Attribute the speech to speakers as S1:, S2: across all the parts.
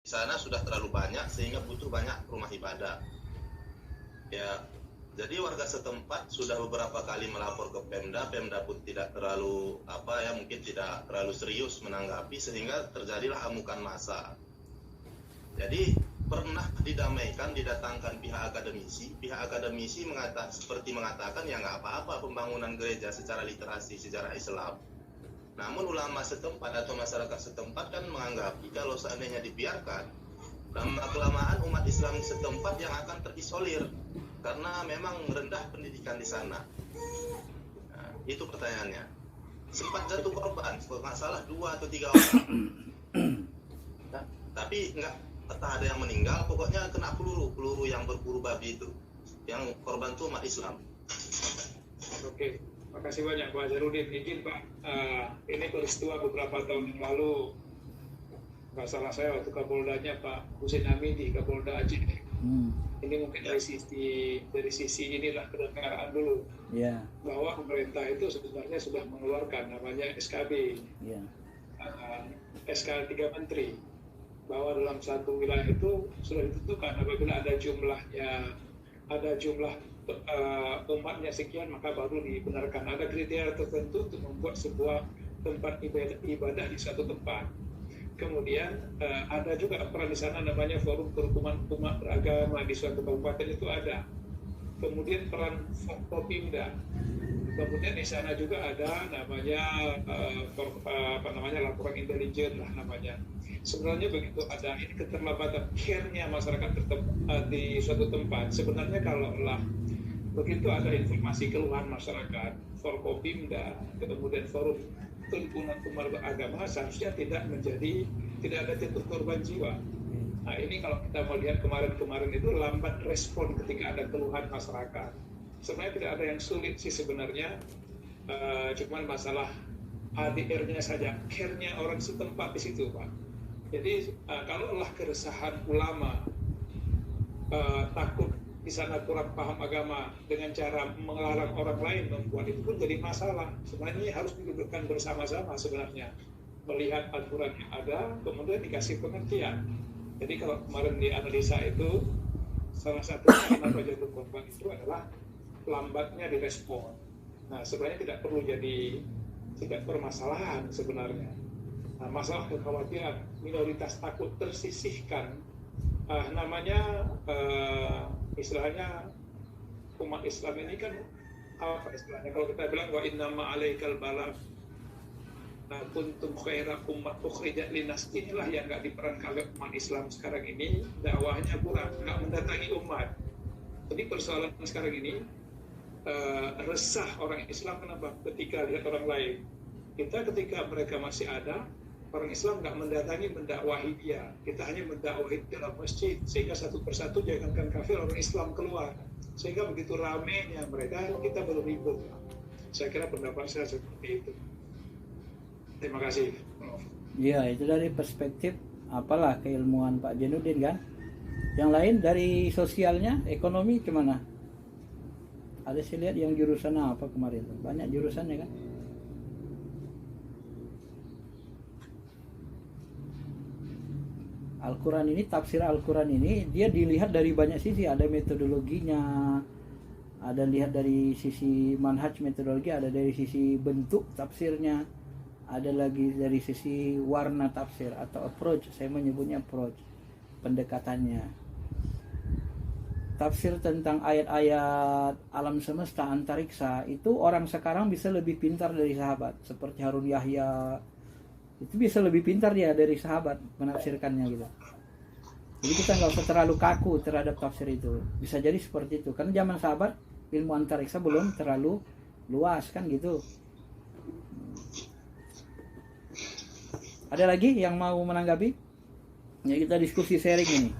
S1: sana sudah terlalu banyak sehingga butuh banyak rumah ibadah. Ya, jadi warga setempat sudah beberapa kali melapor ke Pemda pun tidak terlalu mungkin tidak terlalu serius menanggapi sehingga terjadilah amukan massa. Jadi pernah didatangkan pihak akademisi mengatakan ya nggak apa-apa pembangunan gereja secara literasi sejarah Islam. Namun ulama setempat atau masyarakat setempat kan menanggapi kalau seandainya dibiarkan, lama-kelamaan umat Islam setempat yang akan terisolir karena memang rendah pendidikan di sana. Nah, itu pertanyaannya. Sempat jatuh korban, kalau nggak salah 2 atau 3 orang. Nah, tapi entah ada yang meninggal, pokoknya kena peluru yang berburu babi itu. Yang korban itu umat Islam.
S2: Oke, makasih banyak Pak Jarudin. Izin Pak, ini peristiwa beberapa tahun yang lalu, nggak salah saya waktu Kapoldanya Pak Husin Hamidi, Kapolda Aceh. Ini mungkin dari sisi inilah kedengaran dulu, bahwa pemerintah itu sebenarnya sudah mengeluarkan namanya SKB, SK 3 Menteri, bahwa dalam satu wilayah itu sudah ditentukan apabila ada jumlah umatnya sekian maka baru dibenarkan. Ada kriteria tertentu untuk membuat sebuah tempat ibadah di suatu tempat. Kemudian ada juga peran di sana namanya forum kerukunan umat beragama di suatu kabupaten itu ada. Kemudian peran Forkopimda. Kemudian di sana juga ada namanya laporan intelijen lah namanya. Sebenarnya begitu ada ini keterlambatan care-nya masyarakat di suatu tempat. Sebenarnya kalaulah begitu ada informasi keluhan masyarakat, Forkopimda, kemudian forum kerukunan umat beragama seharusnya tidak ada jatuh korban jiwa. Nah ini kalau kita melihat kemarin itu lambat respon ketika ada keluhan masyarakat. Sebenarnya tidak ada yang sulit sih sebenarnya, cuman masalah ADR-nya saja, care-nya orang setempat di situ Pak. Jadi kalaulah keresahan ulama takut di sana kurang paham agama dengan cara melarang orang lain membuat itu pun jadi masalah. Sebenarnya harus didudukkan bersama-sama sebenarnya, melihat aturan yang ada kemudian dikasih pengertian. Jadi kalau kemarin dianalisa itu salah satunya kenapa jatuh korban itu adalah lambatnya direspon. Nah sebenarnya tidak perlu jadi permasalahan sebenarnya. Nah, masalah kekhawatiran minoritas takut tersisihkan, istilahnya umat Islam ini kan apa istilahnya, kalau kita bilang wa innama alaikal balagh kuntum khaira ummat ukhrijat linnas, inilah yang nggak diperankan oleh umat Islam sekarang ini. Dakwahnya kurang, nggak mendatangi umat. Jadi persoalan sekarang ini resah orang Islam kenapa? Ketika lihat orang lain, ketika mereka masih ada, orang Islam nggak mendatangi mendakwahi dia, kita hanya mendakwahi dalam masjid, sehingga satu persatu jangankan kafir orang Islam keluar, sehingga begitu ramenya mereka kita baru ribut. Saya kira pendapat saya seperti itu. Terima kasih.
S3: Iya, itu dari perspektif apalah keilmuan Pak Janudin kan. Yang lain dari sosialnya, ekonomi gimana? Ada saya lihat yang jurusan apa kemarin tuh, banyak jurusannya kan. Al-Quran ini, tafsir Al-Quran ini dia dilihat dari banyak sisi, ada metodologinya, ada lihat dari sisi manhaj metodologi, ada dari sisi bentuk tafsirnya, ada lagi dari sisi warna tafsir atau approach, saya menyebutnya approach, pendekatannya. Tafsir tentang ayat-ayat alam semesta antariksa itu orang sekarang bisa lebih pintar dari sahabat, seperti Harun Yahya, itu bisa lebih pintar dia dari sahabat menafsirkannya gitu. Jadi kita nggak usah terlalu kaku terhadap tafsir itu. Bisa jadi seperti itu. Karena zaman sahabat ilmu antariksa belum terlalu luas kan gitu. Ada lagi yang mau menanggapi? Ya kita diskusi sharing ini.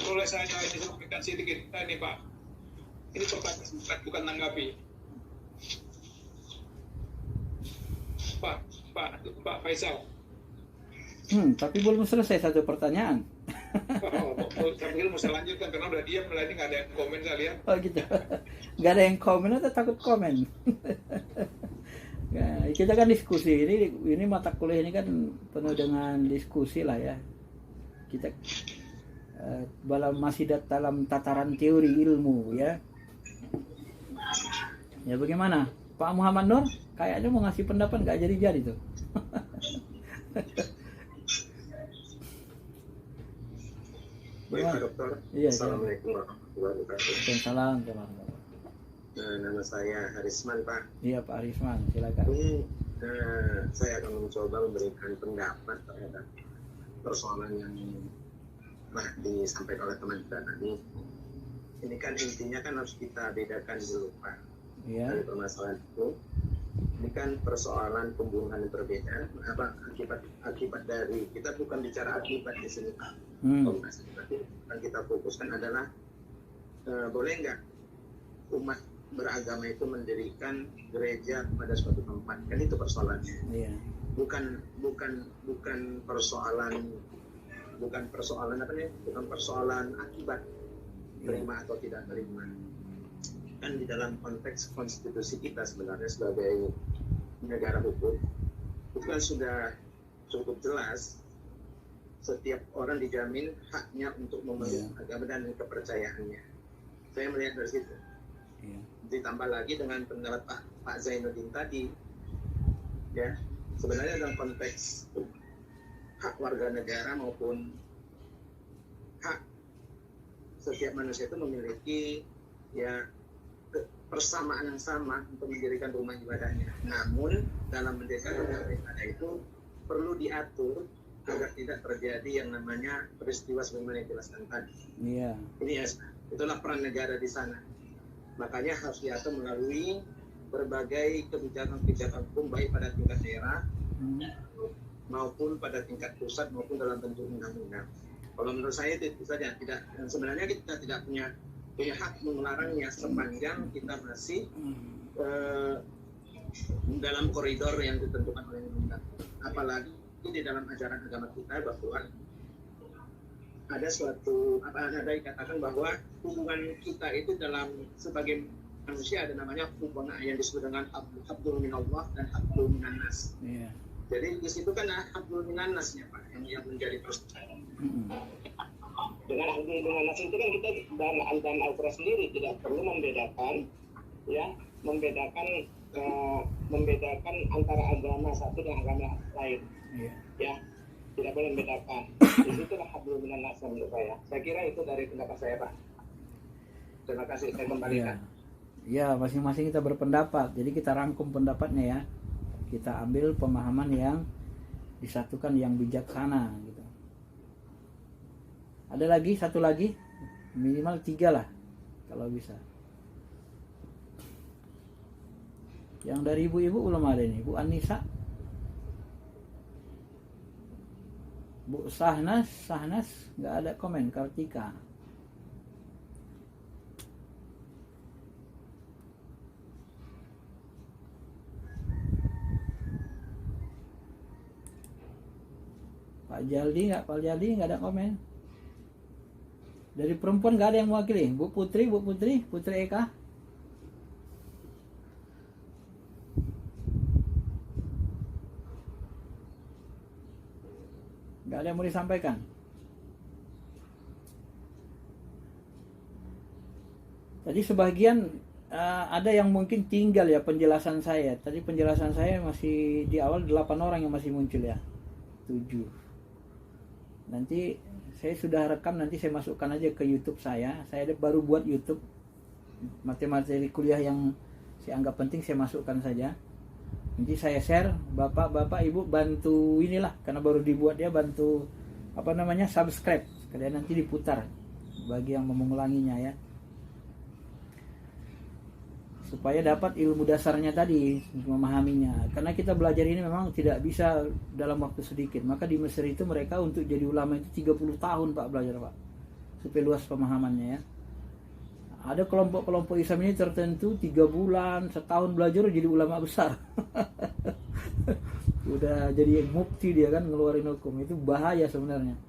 S2: Boleh saya sampaikan sedikit ini Pak. Ini pertanyaan bukan tanggapi. Pak Faisal.
S3: Tapi belum selesai satu pertanyaan.
S2: Sambil mau saya lanjutkan karena udah diam, ini nggak ada komen saya lihat.
S3: Oh gitu. nggak ada yang komen atau takut komen. Nah, kita kan diskusi ini mata kuliah ini kan penuh dengan diskusi lah ya. Kita masih dalam tataran teori ilmu ya. Ya bagaimana Pak Muhammad Nur kayaknya mau ngasih pendapat nggak jadi tuh.
S4: Baik Pak Dokter,
S3: Iya,
S4: Assalamualaikum warahmatullahi wabarakatuh.
S3: Waalaikumsalam.
S4: Nama saya Harisman Pak.
S3: Iya Pak Arisman, silakan.
S4: Ini saya akan mencoba memberikan pendapat terhadap persoalan yang disampaikan oleh teman kita tadi. Ini kan intinya kan harus kita bedakan dulu Pak.
S3: Iya.
S4: Dari permasalahan itu. Ini kan persoalan pembunuhan yang berbeda. Akibat dari kita bukan bicara akibat di sini Pak. Tapi yang kita fokuskan adalah boleh nggak umat beragama itu mendirikan gereja pada suatu tempat, kan itu persoalannya.
S3: Iya.
S4: Bukan persoalan akibat terima atau tidak terima. Kan di dalam konteks konstitusi kita sebenarnya sebagai negara hukum itu kan sudah cukup jelas setiap orang dijamin haknya untuk memeluk agama dan kepercayaannya. Saya melihat dari situ. Ditambah lagi dengan pendapat Pak Zainuddin tadi, ya sebenarnya dalam konteks hak warga negara maupun hak setiap manusia itu memiliki ya persamaan yang sama untuk mendirikan rumah ibadahnya. Namun dalam mendirikan rumah ibadah itu perlu diatur agar tidak terjadi yang namanya peristiwa sebagaimana yang dijelaskan tadi. Iya. Ini ya, itulah peran negara di sana. Makanya harus diatur melalui berbagai kebijakan-kebijakan hukum baik pada tingkat daerah maupun pada tingkat pusat maupun dalam bentuk undang-undang. Kalau menurut saya itu saja tidak. Dan sebenarnya kita tidak punya hak melarangnya sepanjang kita masih dalam koridor yang ditentukan oleh undang-undang. Apalagi di dalam ajaran agama kita bahwa ada dikatakan bahwa hubungan kita itu dalam sebagai manusia ada namanya hubungan yang disebut dengan hablum minallah dan hablum minannas. Yeah. Jadi di situ kan hablum minannasnya Pak yang menjadi persoalan. Dengan hablum minannas itu kan kita dalam Al-Quran sendiri tidak perlu membedakan antara agama satu dan agama lain. Yeah. Ya. Tidak boleh membedakan. Disitulah hablum minannas menurut saya. Saya kira itu dari pendapat saya Pak. Terima kasih, saya kembalikan.
S3: Ya, masing-masing kita berpendapat. Jadi kita rangkum pendapatnya ya. Kita ambil pemahaman yang disatukan yang bijaksana gitu. Ada lagi, satu lagi, minimal 3 lah kalau bisa. Yang dari ibu-ibu belum ada nih, Bu Anissa. Bu Sahnas nggak ada komen. Kartika. Pak Jaldi nggak ada komen. Dari perempuan nggak ada yang mewakili. Bu Putri Eka. Nggak ada yang mau disampaikan. Tadi sebagian ada yang mungkin tinggal ya penjelasan saya. Tadi penjelasan saya masih di awal 8 orang yang masih muncul ya. 7. Nanti saya sudah rekam, nanti saya masukkan aja ke YouTube saya. Saya baru buat YouTube materi kuliah yang saya anggap penting, saya masukkan saja. Nanti saya share, bapak ibu bantu inilah, karena baru dibuat ya, bantu subscribe, kemudian nanti diputar bagi yang mau mengulanginya ya, supaya dapat ilmu dasarnya tadi, memahaminya. Karena kita belajar ini memang tidak bisa dalam waktu sedikit. Maka di Mesir itu mereka untuk jadi ulama itu 30 tahun Pak belajar Pak, supaya luas pemahamannya ya. Ada kelompok-kelompok Islam ini tertentu 3 bulan, setahun belajar jadi ulama besar. Udah jadi mufti dia kan, ngeluarin hukum. Itu bahaya sebenarnya.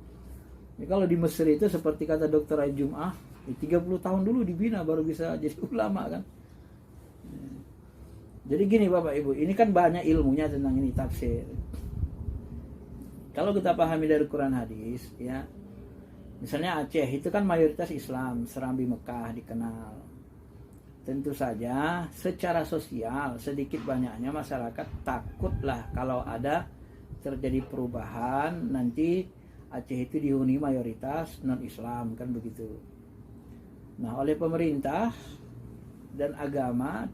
S3: Ini kalau di Mesir itu seperti kata Dr. Jum'ah, 30 tahun dulu dibina baru bisa jadi ulama kan. Jadi gini Bapak Ibu, ini kan banyak ilmunya tentang ini tafsir. Kalau kita pahami dari Quran hadis, ya, misalnya Aceh itu kan mayoritas Islam, Serambi Mekah dikenal. Tentu saja secara sosial sedikit banyaknya masyarakat takutlah kalau ada terjadi perubahan nanti Aceh itu dihuni mayoritas non-Islam, kan begitu. Nah, oleh pemerintah dan agama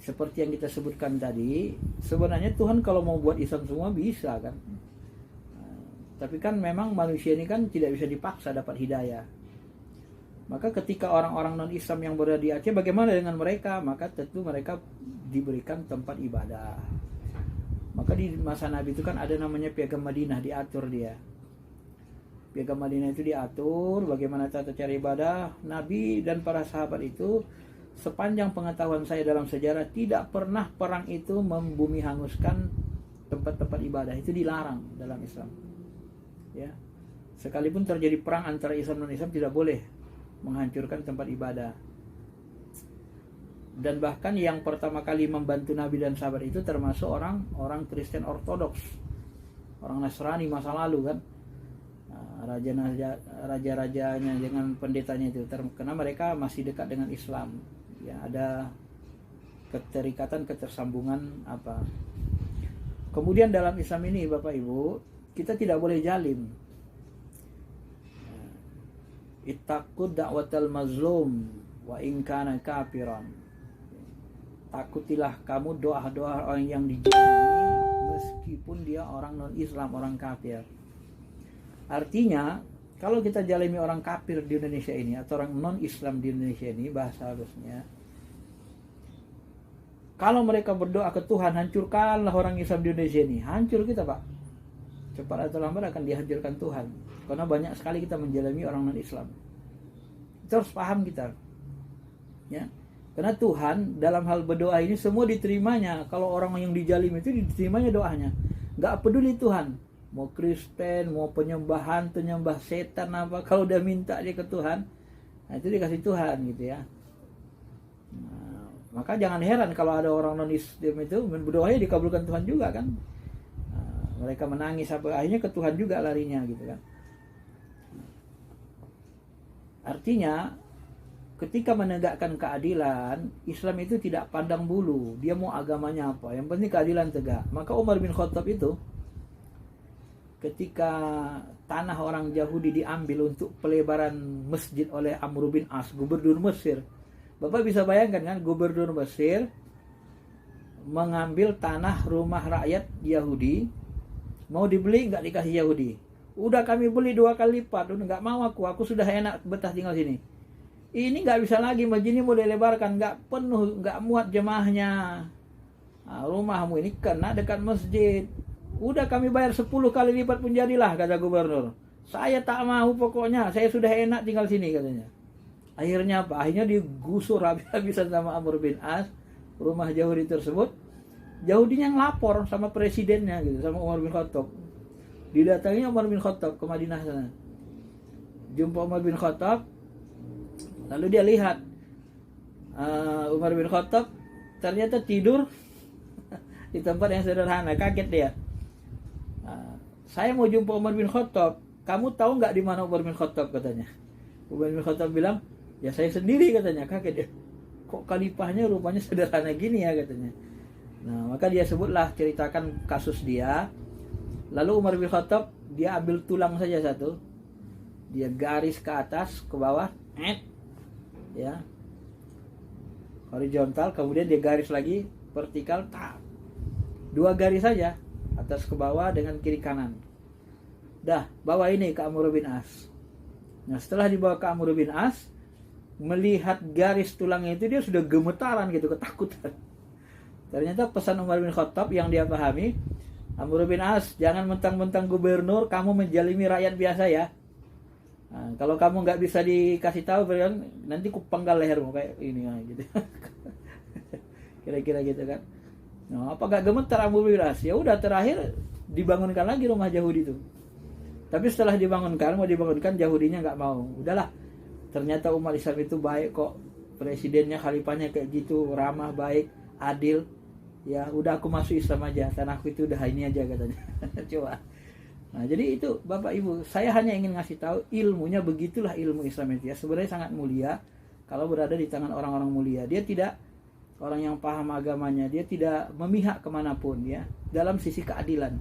S3: seperti yang kita sebutkan tadi, sebenarnya Tuhan kalau mau buat Islam semua bisa kan. Tapi kan memang manusia ini kan tidak bisa dipaksa dapat hidayah. Maka ketika orang-orang non-Islam yang berada di Aceh, bagaimana dengan mereka? Maka tentu mereka diberikan tempat ibadah. Maka di masa Nabi itu kan ada namanya Piagam Madinah, diatur dia. Piagam Madinah itu diatur bagaimana tata cara ibadah. Nabi dan para sahabat itu, sepanjang pengetahuan saya dalam sejarah, tidak pernah perang itu membumi hanguskan tempat-tempat ibadah. Itu dilarang dalam Islam. Ya, sekalipun terjadi perang antara Islam dan Islam, tidak boleh menghancurkan tempat ibadah. Dan bahkan yang pertama kali membantu Nabi dan sahabat itu termasuk orang Kristen Ortodoks, orang Nasrani masa lalu kan. Raja-rajanya dengan pendetanya itu, karena mereka masih dekat dengan Islam. Ya, ada keterikatan, ketersambungan apa. Kemudian dalam Islam ini Bapak Ibu, kita tidak boleh jalim. Ittaqud da'watal mazlum wa in kana kafiran. Takutilah kamu doa-doa orang yang dijalimi meskipun dia orang non-Islam, orang kafir. Artinya, kalau kita jalimi orang kafir di Indonesia ini atau orang non-Islam di Indonesia ini, bahasa halusnya, kalau mereka berdoa ke Tuhan, hancurkanlah orang Islam di Indonesia ini. Hancur kita Pak. Cepat atau lambat akan dihancurkan Tuhan. Karena banyak sekali kita menjalani orang non-Islam. Itu harus paham kita. Ya. Karena Tuhan dalam hal berdoa ini semua diterimanya. Kalau orang yang dijalimi itu diterimanya doanya. Gak peduli Tuhan. Mau Kristen, mau penyembah setan apa. Kalau udah minta dia ke Tuhan, nah itu dikasih Tuhan gitu ya. Nah, maka jangan heran kalau ada orang non-Islam itu berdoanya dikabulkan Tuhan juga kan. Mereka menangis sampai akhirnya ke Tuhan juga larinya gitu kan. Artinya ketika menegakkan keadilan, Islam itu tidak pandang bulu, dia mau agamanya apa, yang penting keadilan tegak. Maka Umar bin Khattab itu ketika tanah orang Yahudi diambil untuk pelebaran masjid oleh Amr bin As, gubernur Mesir. Bapak bisa bayangkan kan, gubernur Mesir mengambil tanah rumah rakyat Yahudi, mau dibeli nggak dikasih Yahudi. Udah kami beli 2 kali lipat, udah nggak mau aku sudah enak betah tinggal sini. Ini nggak bisa lagi, masjid ini mau dilebarkan, nggak penuh, nggak muat jemaahnya. Nah, rumahmu ini kena dekat masjid. Udah kami bayar 10 kali lipat pun jadilah, kata gubernur. Saya tak mau pokoknya, saya sudah enak tinggal sini katanya. Akhirnya apa? Akhirnya digusur habis-habisan sama Amr bin As, rumah Yahudi tersebut. Yahudinya yang lapor sama presidennya gitu, sama Umar bin Khattab. Didatangi Umar bin Khattab ke Madinah sana. Jumpa Umar bin Khattab, lalu dia lihat Umar bin Khattab ternyata tidur di tempat yang sederhana. Kaget dia. Saya mau jumpa Umar bin Khattab. Kamu tahu nggak di mana Umar bin Khattab, katanya. Umar bin Khattab bilang, ya saya sendiri, katanya. Kaget dia. Kok khalifahnya rupanya sederhana gini ya, katanya. Nah, maka dia sebutlah, ceritakan kasus dia. Lalu Umar bin Khattab, dia ambil tulang saja satu. Dia garis ke atas, ke bawah. Ya. Horizontal, kemudian dia garis lagi, vertikal. 2 garis saja. Atas ke bawah dengan kiri kanan. Dah, bawa ini ke Amr bin As. Nah, setelah dibawa ke Amr bin As, melihat garis tulangnya itu, dia sudah gemetaran gitu, ketakutan. Ternyata pesan Umar bin Khattab yang dia pahami, Amr bin As, jangan mentang-mentang gubernur, kamu menjalimi rakyat biasa ya. Nah, kalau kamu nggak bisa dikasih tahu, nanti kupenggal lehermu kayak ini gitu. Kira-kira gitu kan. Nah, apa gak gemetar Amr bin As? Ya udah, terakhir dibangunkan lagi rumah Yahudi itu. Tapi setelah dibangunkan, mau dibangunkan, Yahudinya nggak mau. Udahlah, ternyata umat Islam itu baik kok. Presidennya, khalifahnya kayak gitu, ramah, baik. adil. Ya udah aku masuk Islam aja, karena aku itu udah ini aja katanya. Coba. Nah jadi itu Bapak Ibu, saya hanya ingin ngasih tahu ilmunya, begitulah ilmu Islam itu ya, sebenarnya sangat mulia kalau berada di tangan orang-orang mulia. Dia tidak orang yang paham agamanya, dia tidak memihak kemanapun ya, dalam sisi keadilan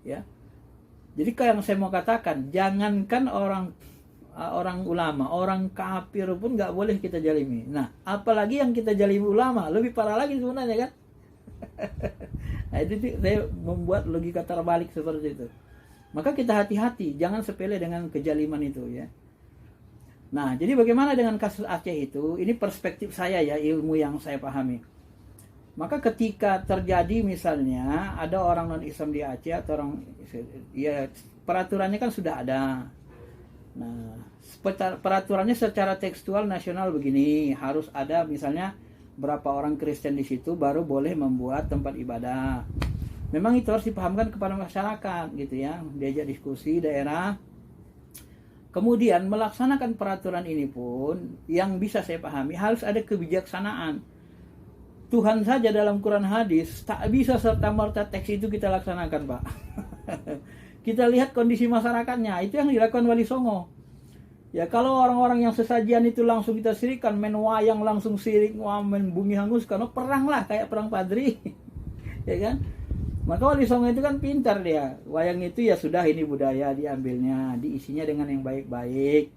S3: ya. Jadi kayak yang saya mau katakan, jangankan orang ulama, orang kafir pun nggak boleh kita jalimi. Nah, apalagi yang kita jalimi ulama, lebih parah lagi sebenarnya kan. Nah, itu saya membuat logika terbalik seperti itu. Maka kita hati-hati, jangan sepele dengan kejaliman itu ya. Nah, jadi bagaimana dengan kasus Aceh itu? Ini perspektif saya ya, ilmu yang saya pahami. Maka ketika terjadi misalnya ada orang non-Islam di Aceh atau orang, ya peraturannya kan sudah ada. Nah, peraturannya secara tekstual nasional begini, harus ada misalnya berapa orang Kristen di situ baru boleh membuat tempat ibadah. Memang itu harus dipahamkan kepada masyarakat gitu ya, diajak diskusi daerah. Kemudian melaksanakan peraturan ini pun yang bisa saya pahami harus ada kebijaksanaan. Tuhan saja dalam Quran hadis tak bisa serta-merta teks itu kita laksanakan, Pak. Kita lihat kondisi masyarakatnya, itu yang dilakukan Wali Songo. Ya kalau orang-orang yang sesajian itu langsung kita sirikan, main wayang langsung sirik, main bumi hanguskan, perang lah kayak perang Padri. Ya kan? Maka Wali Songo itu kan pintar dia. Wayang itu ya sudah, ini budaya, diambilnya, diisinya dengan yang baik-baik.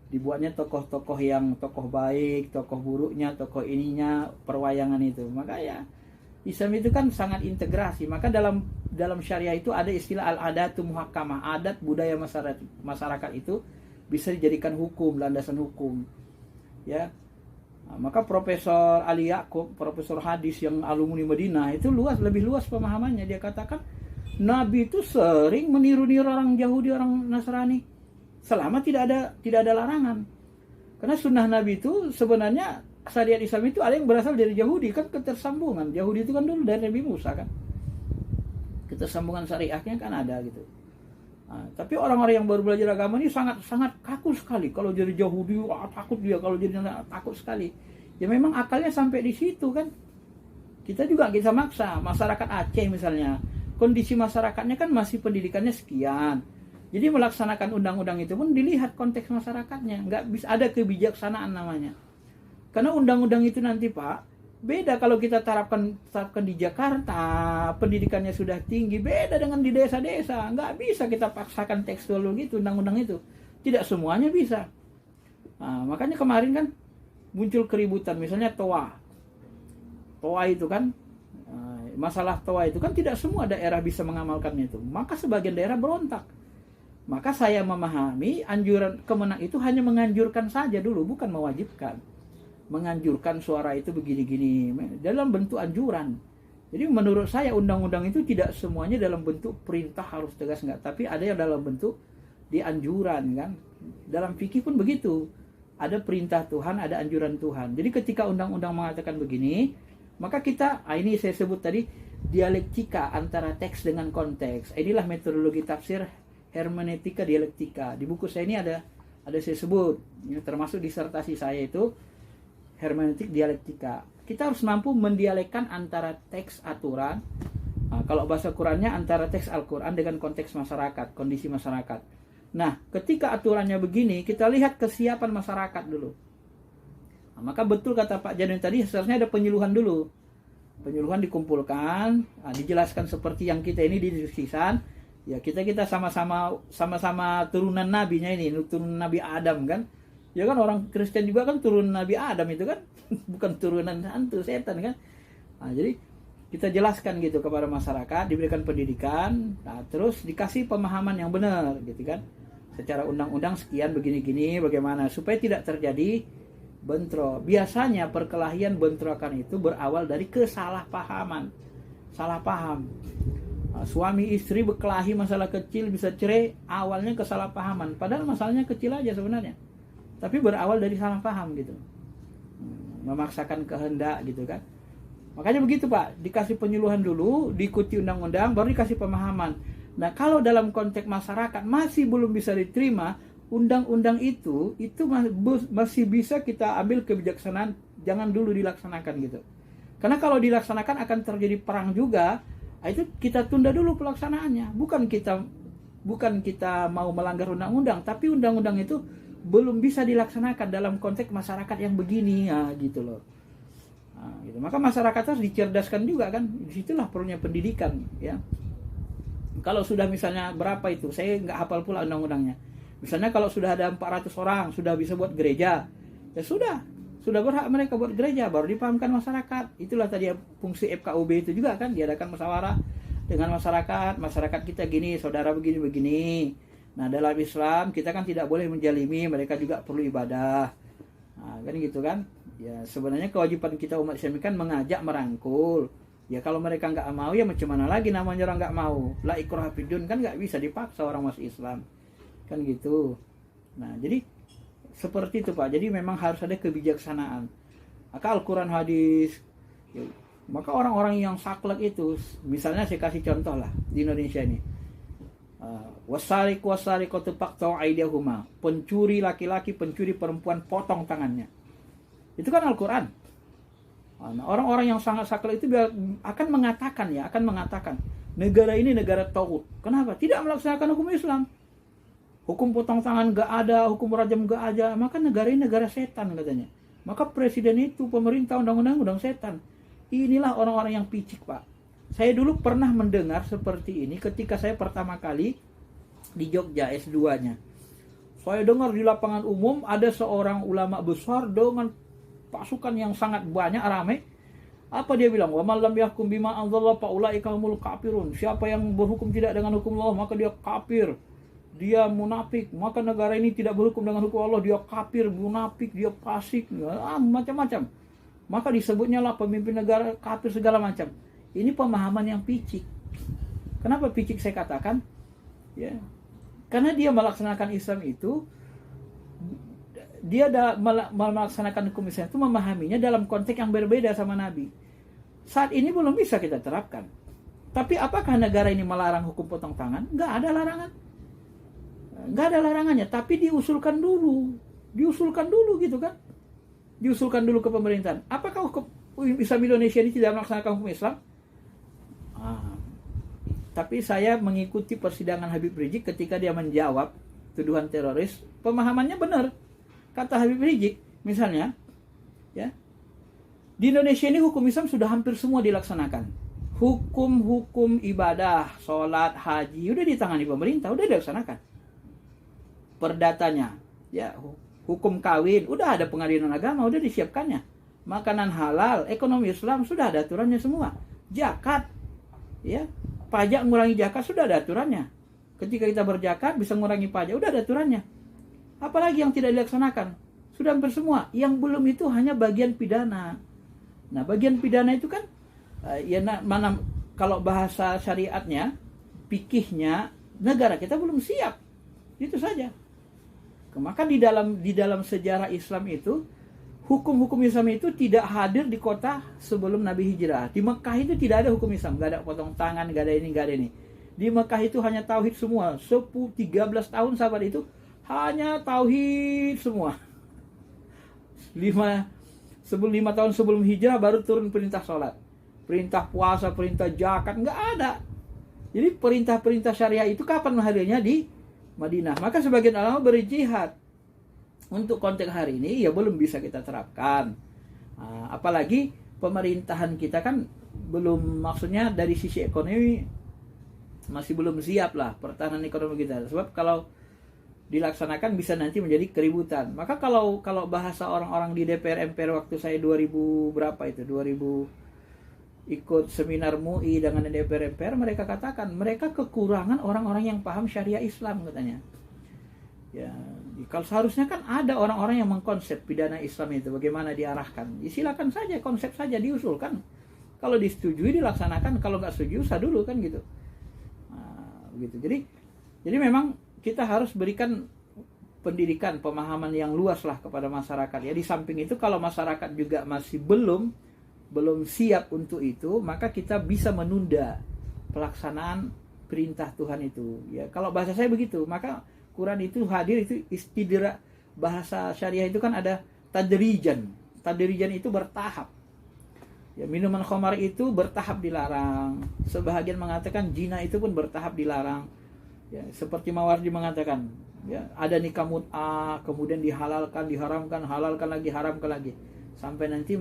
S3: Dibuatnya tokoh-tokoh yang tokoh baik, tokoh buruknya, tokoh ininya, perwayangan itu. Maka ya Islam itu kan sangat integrasi. Maka dalam syariah itu ada istilah al-adatu muhakkamah, adat budaya masyarakat itu bisa dijadikan hukum, landasan hukum. Ya. Nah, maka Profesor Ali Yaakob, profesor hadis yang alumni Madinah itu lebih luas pemahamannya. Dia katakan Nabi itu sering meniru-niru orang Yahudi, orang Nasrani, selama tidak ada larangan. Karena sunnah Nabi itu sebenarnya syariat Islam itu ada yang berasal dari Yahudi, kan ketersambungan. Yahudi itu kan dulu dari Nabi Musa kan. Ketersambungan syariahnya kan ada gitu. Nah, tapi orang-orang yang baru belajar agama ini sangat kaku sekali. Kalau jadi Yahudi, takut dia. Kalau jadi takut sekali. Ya memang akalnya sampai di situ kan. Kita juga bisa maksa. Masyarakat Aceh misalnya, kondisi masyarakatnya kan masih pendidikannya sekian. Jadi melaksanakan undang-undang itu pun dilihat konteks masyarakatnya. Nggak bisa ada kebijaksanaan namanya. Karena undang-undang itu nanti Pak, beda kalau kita terapkan di Jakarta, pendidikannya sudah tinggi, beda dengan di desa-desa. Nggak bisa kita paksakan tekstual gitu undang-undang itu. Tidak semuanya bisa. Nah, makanya kemarin kan muncul keributan, misalnya TOA. TOA itu kan, masalah TOA itu kan tidak semua daerah bisa mengamalkannya itu. Maka sebagian daerah berontak. Maka saya memahami anjuran Kemenang itu hanya menganjurkan saja dulu, bukan mewajibkan. Menganjurkan suara itu begini-gini dalam bentuk anjuran. Jadi menurut saya undang-undang itu tidak semuanya dalam bentuk perintah harus tegas, enggak, tapi ada yang dalam bentuk dianjuran kan. Dalam fikih pun begitu. Ada perintah Tuhan, ada anjuran Tuhan. Jadi ketika undang-undang mengatakan begini, maka kita, ini saya sebut tadi dialektika antara teks dengan konteks. Inilah metodologi tafsir hermeneutika dialektika. Di buku saya ini ada saya sebut, termasuk disertasi saya itu hermeneutik dialektika. Kita harus mampu mendialekkan antara teks aturan, kalau bahasa Qurannya antara teks Al-Quran dengan konteks masyarakat, kondisi masyarakat. Nah, ketika aturannya begini, kita lihat kesiapan masyarakat dulu. Nah, maka betul kata Pak Janin tadi, seharusnya ada penyuluhan dulu. Penyuluhan dikumpulkan, dijelaskan seperti yang kita ini didiskusikan. Ya kita sama-sama turunan nabinya ini, turunan Nabi Adam kan. Ya kan orang Kristen juga kan turunan Nabi Adam itu kan, bukan turunan hantu setan kan. Nah, jadi kita jelaskan gitu kepada masyarakat, diberikan pendidikan, nah, terus dikasih pemahaman yang benar gitu kan. Secara undang-undang sekian begini-gini bagaimana supaya tidak terjadi bentrok. Biasanya perkelahian bentrokan itu berawal dari kesalahpahaman. Salah paham. Nah, suami istri berkelahi masalah kecil bisa cerai, awalnya kesalahpahaman. Padahal masalahnya kecil aja sebenarnya. Tapi berawal dari salah paham gitu. Memaksakan kehendak gitu kan. Makanya begitu Pak, dikasih penyuluhan dulu, diikuti undang-undang, baru dikasih pemahaman. Nah kalau dalam konteks masyarakat masih belum bisa diterima, undang-undang itu masih bisa kita ambil kebijaksanaan, jangan dulu dilaksanakan gitu. Karena kalau dilaksanakan akan terjadi perang juga. Itu kita tunda dulu pelaksanaannya. Bukan kita mau melanggar undang-undang, tapi undang-undang itu belum bisa dilaksanakan dalam konteks masyarakat yang begini, ya gitu loh. Nah, gitu. Maka masyarakat harus dicerdaskan juga kan. Disitulah perlunya pendidikan, ya. Kalau sudah misalnya berapa itu, saya nggak hafal pula undang-undangnya. Misalnya kalau sudah ada 400 orang sudah bisa buat gereja, ya sudah berhak mereka buat gereja, baru dipahamkan masyarakat. Itulah tadi fungsi FKUB itu juga kan, diadakan musyawarah dengan masyarakat kita gini, saudara begini. Nah, dalam Islam kita kan tidak boleh menjalimi, mereka juga perlu ibadah. Nah, kan gitu kan. Ya, sebenarnya kewajiban kita umat Islam kan mengajak, merangkul. Ya kalau mereka nggak mau, ya macam mana lagi namanya orang nggak mau. La ikraha fiddin, kan nggak bisa dipaksa orang masuk Islam. Kan gitu. Nah, jadi seperti itu Pak. Jadi memang harus ada kebijaksanaan. Maka Al-Quran, hadis. Ya, maka orang-orang yang saklek itu, misalnya saya kasih contoh lah di Indonesia ini. Wasariqatu faqta'u aydiyahuma. Pencuri laki-laki, pencuri perempuan, potong tangannya. Itu kan Al-Quran. Nah, orang-orang yang sangat saklek itu akan mengatakan negara ini negara tauhid. Kenapa? Tidak melaksanakan hukum Islam. Hukum potong tangan gak ada, hukum rajam gak ada, maka negara ini negara setan katanya. Maka presiden itu, pemerintah, undang-undang setan. Inilah orang-orang yang picik Pak. Saya dulu pernah mendengar seperti ini ketika saya pertama kali di Jogja S2-nya. Saya dengar di lapangan umum ada seorang ulama besar dengan pasukan yang sangat banyak, ramai. Apa dia bilang? Wa man lam yahkum bima anzalallahu fa ulaika humul kafirun. Siapa yang berhukum tidak dengan hukum Allah, maka dia kafir. Dia munafik, maka negara ini tidak berhukum dengan hukum Allah, dia kafir, munafik, dia fasik, macam-macam. Maka disebutnya lah pemimpin negara kafir segala macam. Ini pemahaman yang picik. Kenapa picik saya katakan? Ya, karena dia melaksanakan Islam itu, dia melaksanakan hukum Islam itu memahaminya dalam konteks yang berbeda sama Nabi. Saat ini belum bisa kita terapkan. Tapi apakah negara ini melarang hukum potong tangan? Nggak ada larangan. Nggak ada larangannya, tapi diusulkan dulu gitu kan. Diusulkan dulu ke pemerintahan. Apakah hukum Islam Indonesia ini tidak melaksanakan hukum Islam? Tapi saya mengikuti persidangan Habib Rizik ketika dia menjawab tuduhan teroris, pemahamannya benar. Kata Habib Rizik, misalnya, ya, di Indonesia ini hukum Islam sudah hampir semua dilaksanakan. Hukum ibadah, sholat, haji, udah ditangani pemerintah, udah dilaksanakan. Perdatanya, ya, hukum kawin, udah ada pengadilan agama, udah disiapkannya. Makanan halal, ekonomi Islam, sudah ada aturannya semua. Zakat, ya, pajak mengurangi zakat, sudah ada aturannya. Ketika kita berzakat, bisa mengurangi pajak, udah ada aturannya. Apalagi yang tidak dilaksanakan? Sudah hampir semua. Yang belum itu hanya bagian pidana. Nah, bagian pidana itu kan, mana kalau bahasa syariatnya, fikihnya, negara kita belum siap. Itu saja. Maka di dalam sejarah Islam itu, hukum-hukum Islam itu tidak hadir di kota sebelum Nabi hijrah. Di Mekah itu tidak ada hukum Islam, gak ada potong tangan, gak ada ini, gak ada ini. Di Mekah itu hanya tauhid semua. 13 tahun sahabat itu hanya tauhid semua. 5 tahun sebelum hijrah baru turun perintah sholat, perintah puasa, perintah zakat, nggak ada. Jadi perintah-perintah syariah itu kapan hadirnya? Di Madinah. Maka sebagian ulama berjihad. Untuk konteks hari ini ya belum bisa kita terapkan. Apalagi pemerintahan kita kan belum, maksudnya dari sisi ekonomi masih belum siap lah pertahanan ekonomi kita. Sebab kalau dilaksanakan bisa nanti menjadi keributan. Maka kalau bahasa orang-orang di DPR MPR waktu saya 2000 berapa itu 2000 ikut seminar MUI dengan DPR MPR, mereka katakan mereka kekurangan orang-orang yang paham syariah Islam katanya. Ya, kalau seharusnya kan ada orang-orang yang mengkonsep pidana Islam itu bagaimana diarahkan. Silakan saja, konsep saja diusulkan. Kalau disetujui dilaksanakan, kalau nggak setuju usah dulu kan gitu. Begitu. Jadi memang kita harus berikan pendidikan, pemahaman yang luas lah kepada masyarakat. Ya, di samping itu kalau masyarakat juga masih belum siap untuk itu, maka kita bisa menunda pelaksanaan perintah Tuhan itu. Ya, kalau bahasa saya begitu, maka Quran itu hadir itu istidrak, bahasa syariah itu kan ada tadrijan. Tadrijan itu bertahap. Ya, minuman khamar itu bertahap dilarang. Sebahagian mengatakan zina itu pun bertahap dilarang. Ya, seperti Mawardi mengatakan, ya, ada nikah mut'ah, kemudian dihalalkan, diharamkan, halalkan lagi, haramkan lagi. Sampai nanti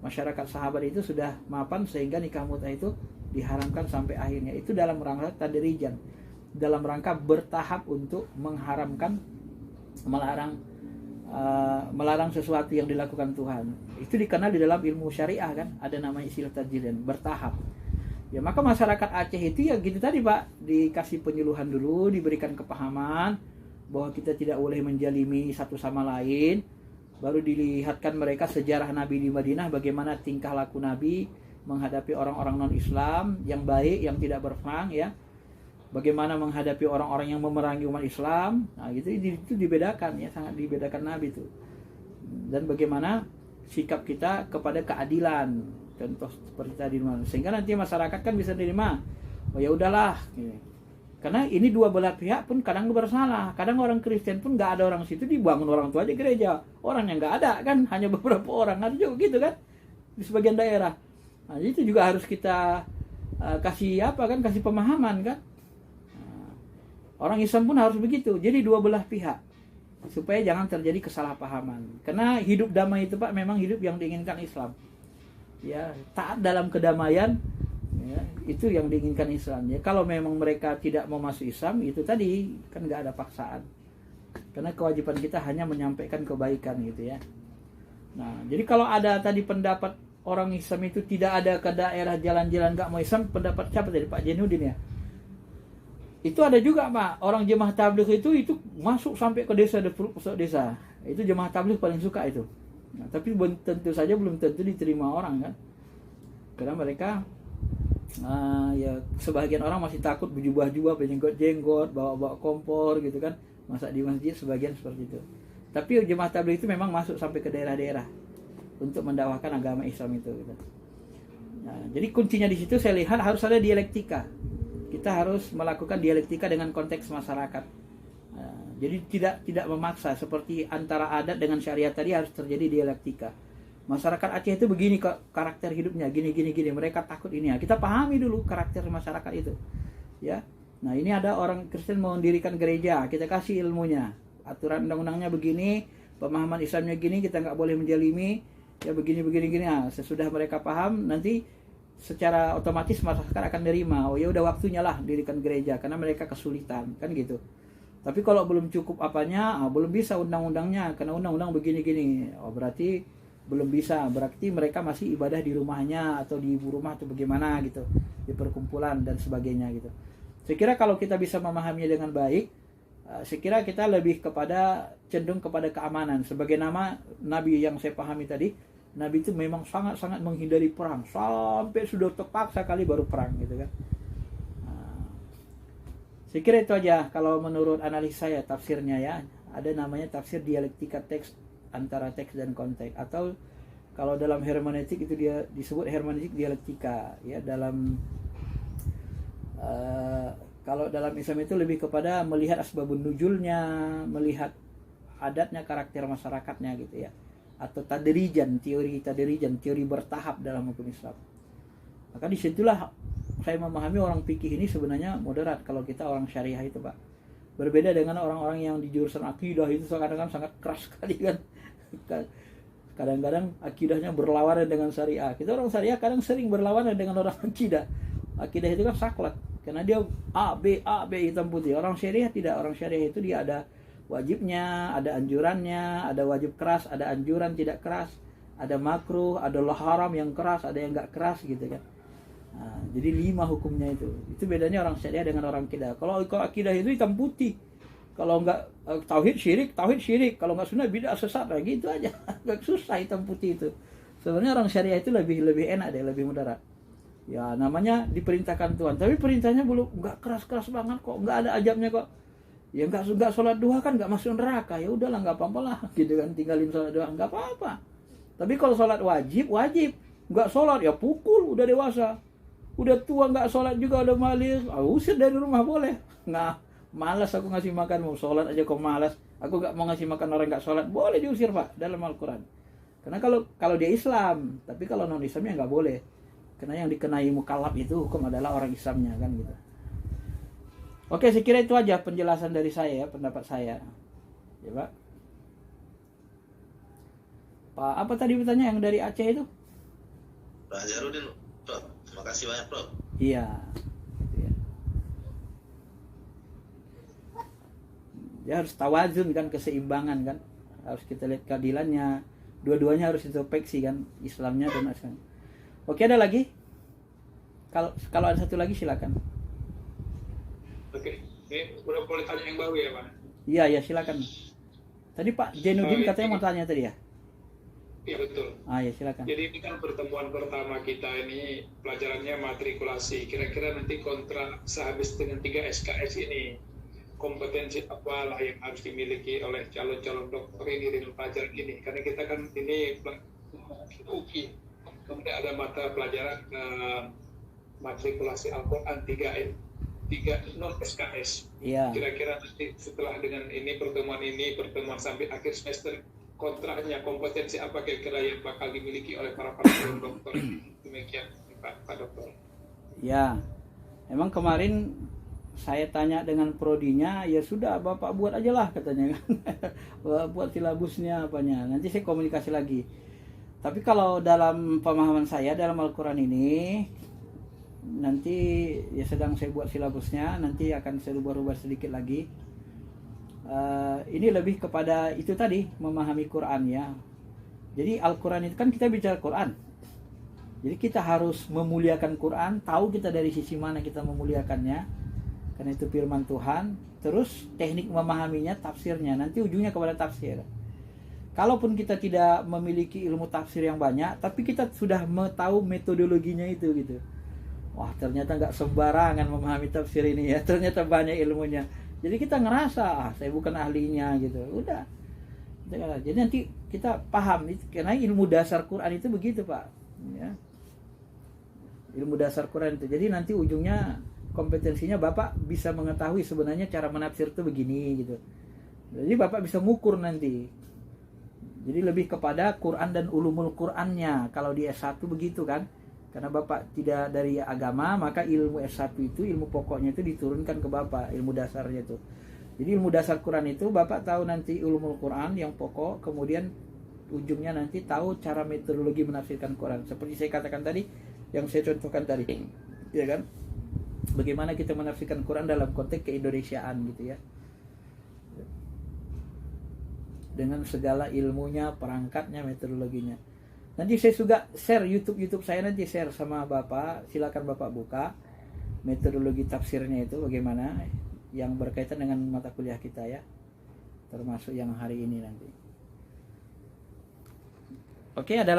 S3: masyarakat sahabat itu sudah mapan sehingga nikah mut'ah itu diharamkan sampai akhirnya. Itu dalam rangka tadrijan, dalam rangka bertahap untuk mengharamkan, melarang sesuatu yang dilakukan Tuhan. Itu dikenal di dalam ilmu syariah kan, ada namanya istilah tadrijan, bertahap. Ya, maka masyarakat Aceh itu ya gitu tadi Pak, dikasih penyuluhan dulu, diberikan kepahaman bahwa kita tidak boleh menjalimi satu sama lain. Baru dilihatkan mereka sejarah Nabi di Madinah, bagaimana tingkah laku Nabi menghadapi orang-orang non-Islam yang baik, yang tidak berperang, ya. Bagaimana menghadapi orang-orang yang memerangi umat Islam. Nah, itu dibedakan, ya, sangat dibedakan Nabi itu. Dan bagaimana sikap kita kepada keadilan, contoh seperti tadi, sehingga nanti masyarakat kan bisa terima, oh ya udahlah, gitu. Karena ini dua belah pihak pun kadang bersalah. Kadang orang Kristen pun nggak ada orang situ, dibangun orang tua aja gereja. Orangnya nggak ada kan, hanya beberapa orang. Ada juga gitu kan di sebagian daerah. Nah, itu juga harus kita kasih pemahaman kan. Orang Islam pun harus begitu. Jadi dua belah pihak supaya jangan terjadi kesalahpahaman. Karena hidup damai itu Pak memang hidup yang diinginkan Islam. Ya, taat dalam kedamaian. Ya, itu yang diinginkan Islam. Ya, kalau memang mereka tidak mau masuk Islam, itu tadi kan nggak ada paksaan. Karena kewajiban kita hanya menyampaikan kebaikan gitu ya. Nah, jadi kalau ada tadi pendapat orang Islam itu tidak ada ke daerah jalan-jalan nggak mau Islam, pendapat siapa tadi Pak Jenudin ya? Itu ada juga Pak, orang jemaah tabligh itu masuk sampai ke desa. Itu jemaah tabligh paling suka itu. Nah, tapi tentu saja belum tentu diterima orang kan. Karena mereka ya sebagian orang masih takut berjubah-jubah, berjenggot-jenggot, bawa-bawa kompor gitu kan, masak di masjid, sebagian seperti itu. Tapi jemaah tabligh itu memang masuk sampai ke daerah-daerah untuk mendakwahkan agama Islam itu gitu. Nah, jadi kuncinya di situ saya lihat harus ada dialektika. Kita harus melakukan dialektika dengan konteks masyarakat. Nah, jadi tidak memaksa, seperti antara adat dengan syariat tadi harus terjadi dialektika. Masyarakat Aceh itu begini karakter hidupnya, gini. Mereka takut ini ya. Kita pahami dulu karakter masyarakat itu. Ya. Nah, ini ada orang Kristen mau mendirikan gereja, kita kasih ilmunya. Aturan undang-undangnya begini, pemahaman Islamnya gini, kita nggak boleh menjalimi, ya begini. Nah, sesudah mereka paham, nanti secara otomatis masyarakat akan nerima. Oh ya udah waktunya lah dirikan gereja, karena mereka kesulitan, kan gitu. Tapi kalau belum cukup apanya, belum bisa undang-undangnya, karena undang-undang begini. Oh berarti belum bisa, berarti mereka masih ibadah di rumahnya atau di ibu rumah atau bagaimana gitu, di perkumpulan dan sebagainya gitu. Saya kira kalau kita bisa memahaminya dengan baik, saya kira kita lebih cenderung kepada keamanan. Sebagai nama Nabi yang saya pahami tadi, Nabi itu memang sangat-sangat menghindari perang, sampai sudah terpaksa kali baru perang gitu kan. Saya kira itu aja kalau menurut analisa saya, tafsirnya ya. Ada namanya tafsir dialektika teks, antara teks dan konteks, atau kalau dalam hermeneutik itu dia disebut hermeneutik dialektika ya. Kalau dalam Islam itu lebih kepada melihat asbabun nuzulnya, melihat adatnya, karakter masyarakatnya gitu ya, atau teori bertahap dalam hukum Islam. Maka disitulah saya memahami orang fikih ini sebenarnya moderat kalau kita orang syariah itu Pak. Berbeda dengan orang-orang yang di jurusan akidah itu kadang-kadang sangat keras sekali kan. Kadang-kadang akidahnya berlawanan dengan syariah. Kita orang syariah kadang sering berlawanan dengan orang akidah. Akidah itu kan saklek, karena dia A, B, hitam putih. Orang syariah tidak. Orang syariah itu dia ada wajibnya, ada anjurannya, ada wajib keras, ada anjuran tidak keras, ada makruh, ada haram yang keras, ada yang enggak keras gitu kan. Nah, jadi 5 hukumnya itu. Itu bedanya orang syariah dengan orang akidah. Kalau akidah itu hitam putih. Kalau enggak tauhid syirik, kalau enggak sunnah bid'ah sesat, gitu aja. Enggak susah hitam putih itu. Sebenarnya orang syariah itu lebih enak deh, lebih moderat. Ya namanya diperintahkan Tuhan, tapi perintahnya belum enggak keras-keras banget kok, enggak ada ajabnya kok. Ya enggak sholat duha kan enggak masuk neraka. Ya udahlah enggak apa-apa lah gitu kan, tinggalin sholat duha enggak apa-apa. Tapi kalau sholat wajib, enggak sholat ya pukul, udah dewasa. Udah tua enggak sholat juga, udah malis, usir dari rumah boleh. Nah, malas aku ngasih makan, mau sholat aja kok malas. Aku enggak mau ngasih makan orang enggak sholat, boleh diusir Pak dalam Al-Quran. Karena kalau dia Islam, tapi kalau non Islamnya nggak boleh. Karena yang dikenai mukallaf itu hukum adalah orang Islamnya kan gitu. Oke, saya kira itu aja penjelasan dari saya, pendapat saya. Ya, Pak. Pak, apa tadi bertanya yang dari Aceh itu?
S1: Pak Jarudin, Prof. Terima kasih banyak, Prof.
S3: Iya. Iya. Dia harus tawazun kan, keseimbangan kan. Harus kita lihat keadilannya. Dua-duanya harus introspeksi kan, Islamnya dan Islam. Oke, ada lagi? Kalau ada satu lagi silakan.
S2: Oke, ini udah boleh tanya yang baru ya Pak?
S3: Iya, ya silakan. Tadi Pak Jainuddin katanya mau tanya tadi ya?
S2: Iya betul.
S3: Ya silakan.
S2: Jadi ini kan pertemuan pertama kita ini pelajarannya matrikulasi. Kira-kira nanti kontrak sehabis dengan 3 SKS ini kompetensi apalah yang harus dimiliki oleh calon-calon dokter ini dengan pelajaran ini? Karena kita kan ini UI, kemudian ada mata pelajaran matrikulasi Al-Quran 3 non SKS.
S3: Iya.
S2: Kira-kira nanti setelah dengan ini pertemuan sampai akhir semester, kontraknya kompetensi apa kira-kira yang bakal dimiliki oleh para dokter? Demikian Pak Dokter.
S3: Ya, emang kemarin saya tanya dengan prodinya, ya sudah Bapak buat aja lah katanya kan. Buat silabusnya apanya, nanti saya komunikasi lagi. Tapi kalau dalam pemahaman saya dalam Al-Quran ini, nanti ya sedang saya buat silabusnya, nanti akan saya rubah-rubah sedikit lagi. Ini lebih kepada itu tadi, memahami Quran ya. Jadi Al-Quran itu kan kita bicara Quran, jadi kita harus memuliakan Quran, tahu kita dari sisi mana kita memuliakannya, karena itu firman Tuhan. Terus teknik memahaminya, tafsirnya, nanti ujungnya kepada tafsir. Kalaupun kita tidak memiliki ilmu tafsir yang banyak, tapi kita sudah tahu metodologinya itu gitu. Wah, ternyata nggak sembarangan memahami tafsir ini ya, ternyata banyak ilmunya. Jadi kita ngerasa, saya bukan ahlinya gitu. Udah. Jadi nanti kita paham, karena ilmu dasar Quran itu begitu Pak. Ya. Ilmu dasar Quran itu. Jadi nanti ujungnya kompetensinya Bapak bisa mengetahui sebenarnya cara menafsir itu begini gitu. Jadi Bapak bisa ngukur nanti. Jadi lebih kepada Quran dan ulumul Qurannya. Kalau di S1 begitu kan. Karena Bapak tidak dari agama, maka ilmu S1 itu, ilmu pokoknya itu diturunkan ke Bapak, ilmu dasarnya itu. Jadi ilmu dasar Quran itu Bapak tahu nanti ulumul Quran yang pokok, kemudian ujungnya nanti tahu cara metodologi menafsirkan Quran. Seperti saya katakan tadi, yang saya contohkan tadi. Ya kan? Bagaimana kita menafsirkan Quran dalam konteks keindonesiaan gitu ya. Dengan segala ilmunya, perangkatnya, metodologinya. Nanti saya juga share YouTube saya, nanti share sama Bapak. Silakan Bapak buka metodologi tafsirnya itu bagaimana, yang berkaitan dengan mata kuliah kita ya, termasuk yang hari ini nanti. Oke, ada lagi.